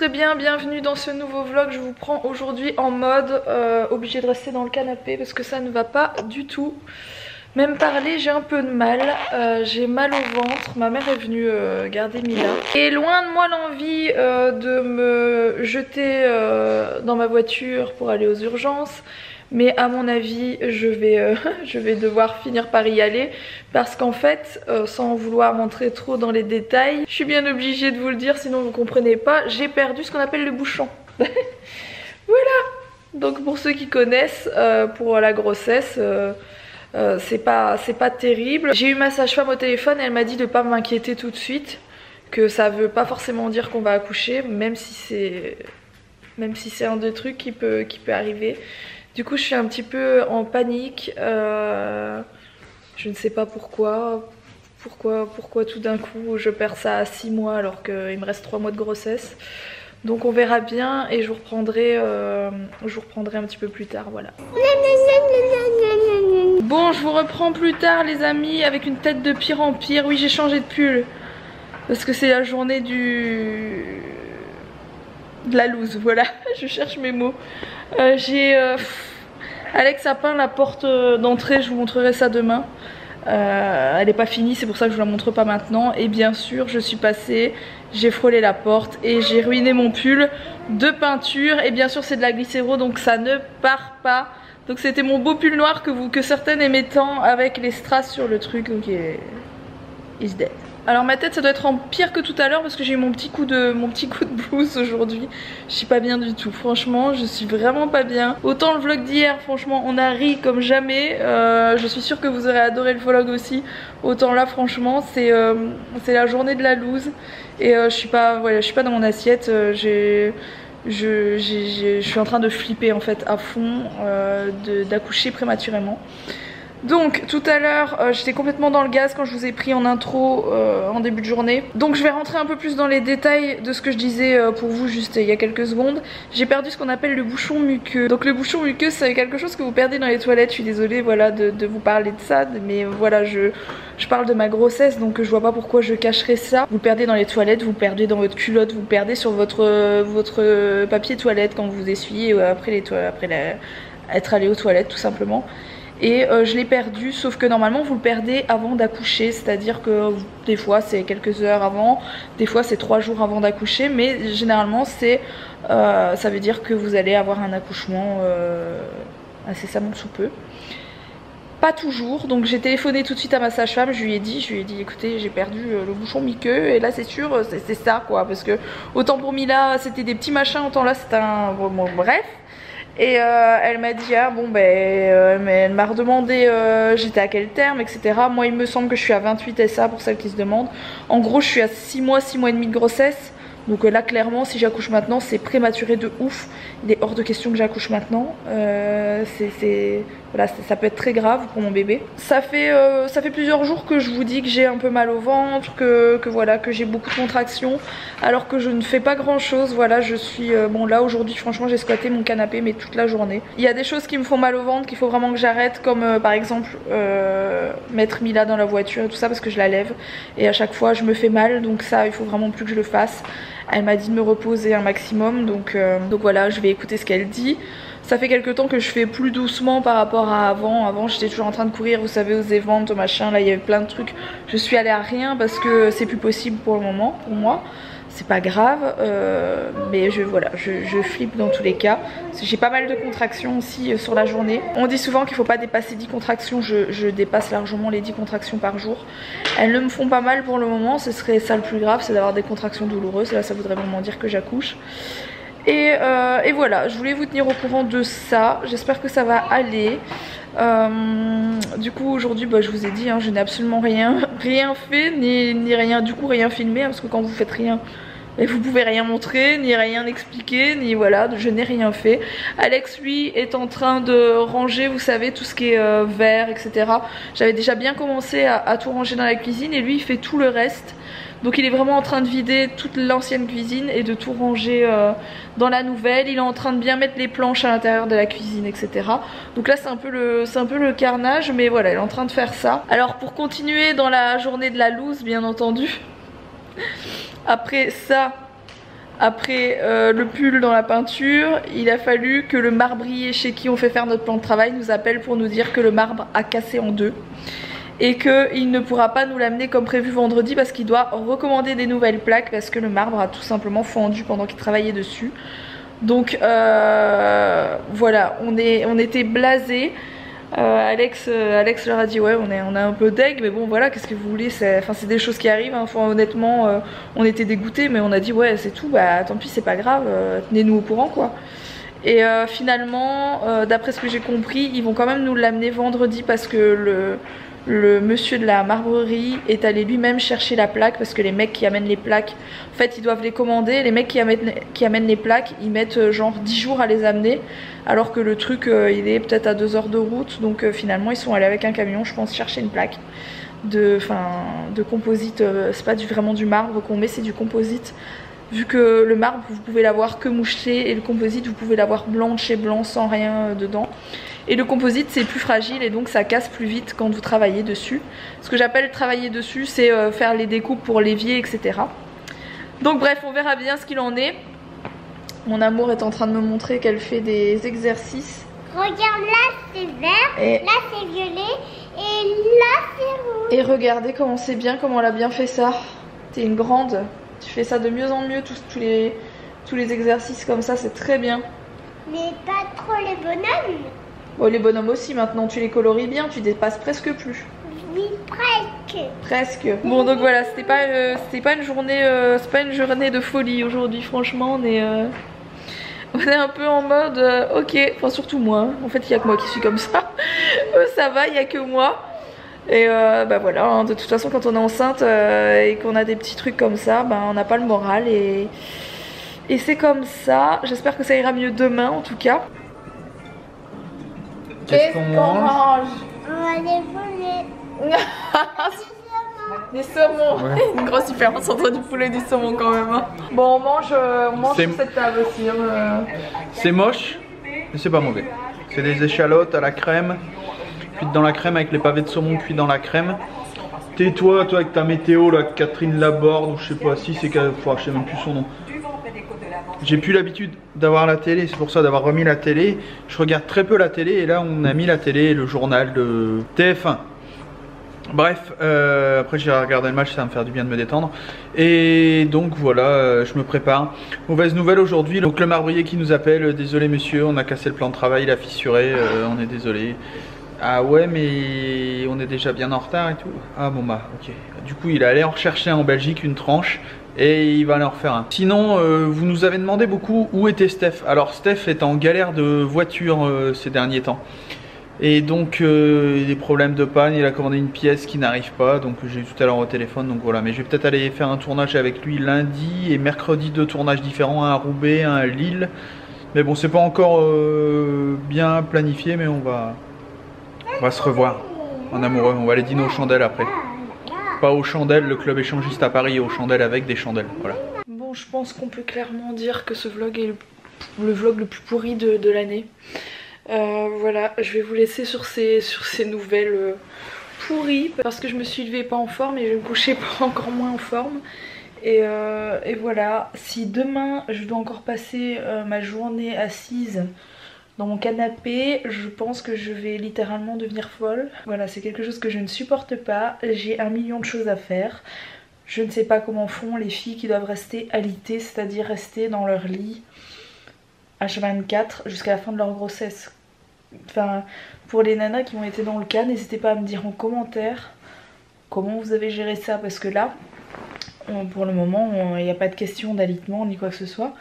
et bien, bienvenue dans ce nouveau vlog. Je vous prends aujourd'hui en mode obligée de rester dans le canapé parce que ça ne va pas du tout. Même parler, j'ai un peu de mal, j'ai mal au ventre. Ma mère est venue garder Mila. Et loin de moi l'envie de me jeter dans ma voiture pour aller aux urgences. Mais à mon avis, je vais devoir finir par y aller. Parce qu'en fait, sans vouloir rentrer trop dans les détails, je suis bien obligée de vous le dire, sinon vous comprenez pas. J'ai perdu ce qu'on appelle le bouchon. Voilà. Donc pour ceux qui connaissent, pour la grossesse... c'est pas terrible. J'ai eu ma sage-femme au téléphone, elle m'a dit de pas m'inquiéter tout de suite, que ça veut pas forcément dire qu'on va accoucher, même si c'est un des trucs qui peut arriver. Du coup je suis un petit peu en panique, je ne sais pas pourquoi tout d'un coup je perds ça à 6 mois alors qu'il me reste 3 mois de grossesse. Donc on verra bien et je vous reprendrai un petit peu plus tard, voilà. Bon, je vous reprends plus tard les amis avec une tête de pire en pire. Oui, j'ai changé de pull parce que c'est la journée de la loose, voilà. Je cherche mes mots. Alex a peint la porte d'entrée, je vous montrerai ça demain. Elle n'est pas finie, c'est pour ça que je vous la montre pas maintenant. Et bien sûr je suis passée, j'ai frôlé la porte et j'ai ruiné mon pull de peinture. Et bien sûr c'est de la glycéro donc ça ne part pas. Donc c'était mon beau pull noir que certaines aimaient tant avec les strass sur le truc. Donc is dead. Alors ma tête ça doit être en pire que tout à l'heure parce que j'ai eu mon petit coup de blues aujourd'hui. Je suis pas bien du tout, franchement je suis vraiment pas bien. Autant le vlog d'hier franchement on a ri comme jamais, je suis sûre que vous aurez adoré le vlog aussi. Autant là franchement c'est la journée de la loose. Et je suis pas dans mon assiette, je suis en train de flipper en fait à fond d'accoucher prématurément. Donc tout à l'heure j'étais complètement dans le gaz quand je vous ai pris en intro en début de journée. Donc je vais rentrer un peu plus dans les détails de ce que je disais pour vous juste il y a quelques secondes. J'ai perdu ce qu'on appelle le bouchon muqueux. Donc le bouchon muqueux c'est quelque chose que vous perdez dans les toilettes. Je suis désolée voilà de vous parler de ça, mais voilà je parle de ma grossesse donc je vois pas pourquoi je cacherais ça. Vous le perdez dans les toilettes, vous le perdez dans votre culotte, vous le perdez sur votre papier toilette quand vous essuyez après être allé aux toilettes tout simplement. Et je l'ai perdu, sauf que normalement vous le perdez avant d'accoucher, c'est-à-dire que des fois c'est quelques heures avant, des fois c'est 3 jours avant d'accoucher, mais généralement ça veut dire que vous allez avoir un accouchement incessamment sous peu. Pas toujours, donc j'ai téléphoné tout de suite à ma sage-femme, je lui ai dit écoutez j'ai perdu le bouchon muqueux et là c'est sûr c'est ça quoi, parce que autant pour Mila c'était des petits machins, autant là c'est un... Bon, bref. Et elle m'a dit ah bon elle m'a redemandé j'étais à quel terme etc. Moi il me semble que je suis à 28 SA pour celles qui se demandent. En gros je suis à 6 mois et demi de grossesse. Donc là clairement si j'accouche maintenant c'est prématuré de ouf. Il est hors de question que j'accouche maintenant. Voilà, ça peut être très grave pour mon bébé. Ça fait plusieurs jours que je vous dis que j'ai un peu mal au ventre, que j'ai beaucoup de contractions alors que je ne fais pas grand chose. Voilà je suis bon là aujourd'hui franchement j'ai squatté mon canapé mais toute la journée. Il y a des choses qui me font mal au ventre qu'il faut vraiment que j'arrête, comme par exemple mettre Mila dans la voiture et tout ça parce que je la lève et à chaque fois je me fais mal, donc ça il faut vraiment plus que je le fasse. Elle m'a dit de me reposer un maximum donc voilà je vais écouter ce qu'elle dit. Ça fait quelques temps que je fais plus doucement par rapport à avant. Avant j'étais toujours en train de courir, vous savez, aux events, au machin, là il y avait plein de trucs. Je suis allée à rien parce que c'est plus possible pour le moment, pour moi. C'est pas grave, mais je flippe dans tous les cas. J'ai pas mal de contractions aussi sur la journée. On dit souvent qu'il faut pas dépasser 10 contractions, je dépasse largement les 10 contractions par jour. Elles ne me font pas mal pour le moment, ce serait ça le plus grave, c'est d'avoir des contractions douloureuses. Là ça voudrait vraiment dire que j'accouche. Et voilà, je voulais vous tenir au courant de ça, j'espère que ça va aller. Du coup aujourd'hui je vous ai dit je n'ai absolument rien fait ni rien filmé parce que quand vous faites rien vous pouvez rien montrer ni rien expliquer ni voilà, je n'ai rien fait. Alex lui est en train de ranger, vous savez, tout ce qui est verre etc. J'avais déjà bien commencé à tout ranger dans la cuisine et lui il fait tout le reste. Donc il est vraiment en train de vider toute l'ancienne cuisine et de tout ranger dans la nouvelle. Il est en train de bien mettre les planches à l'intérieur de la cuisine etc. Donc là c'est un peu le carnage, mais voilà il est en train de faire ça. Alors pour continuer dans la journée de la loose bien entendu, après ça Après le pull dans la peinture, il a fallu que le marbrier chez qui on fait faire notre plan de travail nous appelle pour nous dire que le marbre a cassé en deux. Et qu'il ne pourra pas nous l'amener comme prévu vendredi parce qu'il doit recommander des nouvelles plaques parce que le marbre a tout simplement fondu pendant qu'il travaillait dessus. Donc voilà, on était blasés. Alex leur a dit ouais on est un peu deg, mais bon voilà, qu'est-ce que vous voulez, c'est des choses qui arrivent hein. Enfin, honnêtement on était dégoûtés, mais on a dit ouais c'est tout, bah tant pis c'est pas grave, tenez-nous au courant quoi. Et finalement d'après ce que j'ai compris, ils vont quand même nous l'amener vendredi parce que le monsieur de la marbrerie est allé lui-même chercher la plaque parce que les mecs qui amènent les plaques, en fait ils doivent les commander, les mecs qui amènent les plaques ils mettent genre 10 jours à les amener alors que le truc il est peut-être à 2 heures de route, donc finalement ils sont allés avec un camion je pense chercher une plaque de composite, c'est pas vraiment du marbre qu'on met, c'est du composite. Vu que le marbre vous pouvez l'avoir que moucheté et le composite vous pouvez l'avoir blanc de chez blanc sans rien dedans. Et le composite c'est plus fragile et donc ça casse plus vite quand vous travaillez dessus. Ce que j'appelle travailler dessus c'est faire les découpes pour l'évier etc. Donc bref on verra bien ce qu'il en est. Mon amour est en train de me montrer qu'elle fait des exercices. Regarde là c'est vert, là c'est violet et là c'est rouge. Et regardez comment c'est bien, comment elle a bien fait ça. T'es une grande. Tu fais ça de mieux en mieux, tous les exercices comme ça, c'est très bien. Mais pas trop les bonhommes. Bon, les bonhommes aussi, maintenant tu les colories bien, tu dépasses presque plus. Oui, presque. Presque. Bon donc voilà, c'était pas une journée, c'est pas une journée de folie aujourd'hui, franchement, on est un peu en mode ok, enfin surtout moi, hein. En fait il y a que moi qui suis comme ça. Ça va, il y a que moi. Et bah voilà, hein, de toute façon quand on est enceinte et qu'on a des petits trucs comme ça, bah, on n'a pas le moral et c'est comme ça. J'espère que ça ira mieux demain en tout cas. Qu'est-ce qu'on mange? On va les voler. Des saumons, ouais. Une grosse différence entre du poulet et du saumon quand même hein. Bon on mange sur cette table aussi hein. C'est moche mais c'est pas mauvais. C'est des échalotes à la crème, cuites dans la crème avec les pavés de saumon cuits dans la crème. Tais-toi toi avec ta météo là, Catherine Laborde ou je sais pas si c'est je sais même plus son nom. J'ai plus l'habitude d'avoir la télé, c'est pour ça d'avoir remis la télé. Je regarde très peu la télé et là on a mis la télé, le journal de TF1. Bref, après j'ai regardé le match, ça va me faire du bien de me détendre. Et donc voilà, je me prépare. Mauvaise nouvelle aujourd'hui, donc le marbrier qui nous appelle, désolé monsieur, on a cassé le plan de travail, il a fissuré, on est désolé. Ah ouais mais on est déjà bien en retard et tout. Ah bon bah ok. Du coup il est allé en rechercher en Belgique une tranche et il va aller en refaire un. Sinon vous nous avez demandé beaucoup où était Steph. Alors Steph est en galère de voiture ces derniers temps. Et donc des problèmes de panne, il a commandé une pièce qui n'arrive pas, donc j'ai eu tout à l'heure au téléphone, donc voilà. Mais je vais peut-être aller faire un tournage avec lui lundi et mercredi, 2 tournages différents, un à Roubaix, un à Lille. Mais bon c'est pas encore bien planifié, mais on va se revoir en amoureux, on va aller dîner aux chandelles après. Pas aux chandelles, le club échangiste à Paris, aux chandelles avec des chandelles, voilà. Bon je pense qu'on peut clairement dire que ce vlog est le vlog le plus pourri de l'année. Voilà, je vais vous laisser sur ces nouvelles pourries parce que je me suis levée pas en forme et je vais me coucher pas encore moins en forme. Et voilà, si demain je dois encore passer ma journée assise dans mon canapé, je pense que je vais littéralement devenir folle. Voilà, c'est quelque chose que je ne supporte pas, j'ai 1 million de choses à faire. Je ne sais pas comment font les filles qui doivent rester alitées, c'est-à-dire rester dans leur lit H24 jusqu'à la fin de leur grossesse. Enfin, pour les nanas qui ont été dans le cas, n'hésitez pas à me dire en commentaire comment vous avez géré ça, parce que là, pour le moment, il n'y a pas de question d'alitement ni quoi que ce soit.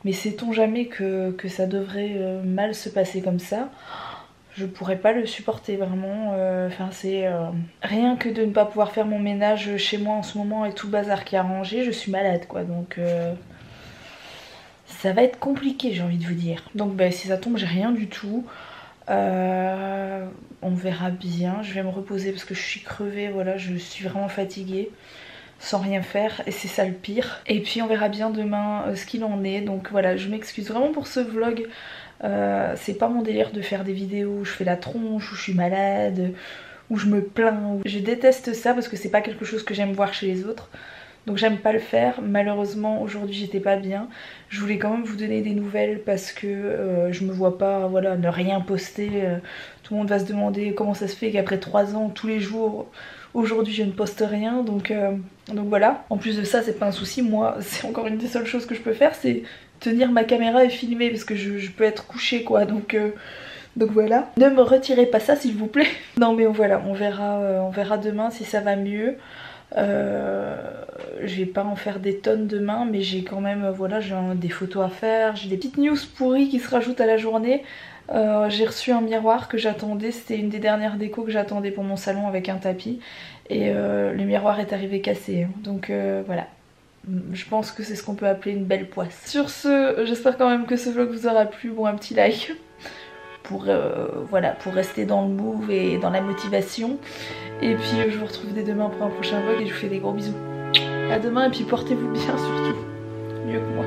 Mais sait-on jamais que ça devrait mal se passer comme ça? Je pourrais pas le supporter vraiment. Enfin, c'est rien que de ne pas pouvoir faire mon ménage chez moi en ce moment et tout le bazar qui est arrangé, je suis malade quoi. Donc ça va être compliqué, j'ai envie de vous dire. Donc bah, si ça tombe, j'ai rien du tout. On verra bien. Je vais me reposer parce que je suis crevée. Voilà, je suis vraiment fatiguée sans rien faire et c'est ça le pire. Et puis on verra bien demain ce qu'il en est. Donc voilà, je m'excuse vraiment pour ce vlog. C'est pas mon délire de faire des vidéos où je fais la tronche, où je suis malade, où je me plains. Je déteste ça parce que c'est pas quelque chose que j'aime voir chez les autres. Donc j'aime pas le faire. Malheureusement aujourd'hui j'étais pas bien. Je voulais quand même vous donner des nouvelles parce que je me vois pas voilà, ne rien poster. Tout le monde va se demander comment ça se fait qu'après 3 ans tous les jours aujourd'hui je ne poste rien. Donc voilà. En plus de ça c'est pas un souci. Moi c'est encore une des seules choses que je peux faire, c'est tenir ma caméra et filmer parce que je peux être couchée quoi. Donc voilà. Ne me retirez pas ça s'il vous plaît. Non mais voilà, on verra demain si ça va mieux. Je vais pas en faire des tonnes demain, mais j'ai quand même voilà, j'ai des photos à faire, j'ai des petites news pourries qui se rajoutent à la journée. J'ai reçu un miroir que j'attendais, c'était une des dernières décos que j'attendais pour mon salon avec un tapis, et le miroir est arrivé cassé, donc voilà. Je pense que c'est ce qu'on peut appeler une belle poisse. Sur ce, j'espère quand même que ce vlog vous aura plu. Bon, un petit like pour, voilà, pour rester dans le move et dans la motivation. Et puis je vous retrouve dès demain pour un prochain vlog et je vous fais des gros bisous. À demain et puis portez-vous bien surtout. Mieux que moi.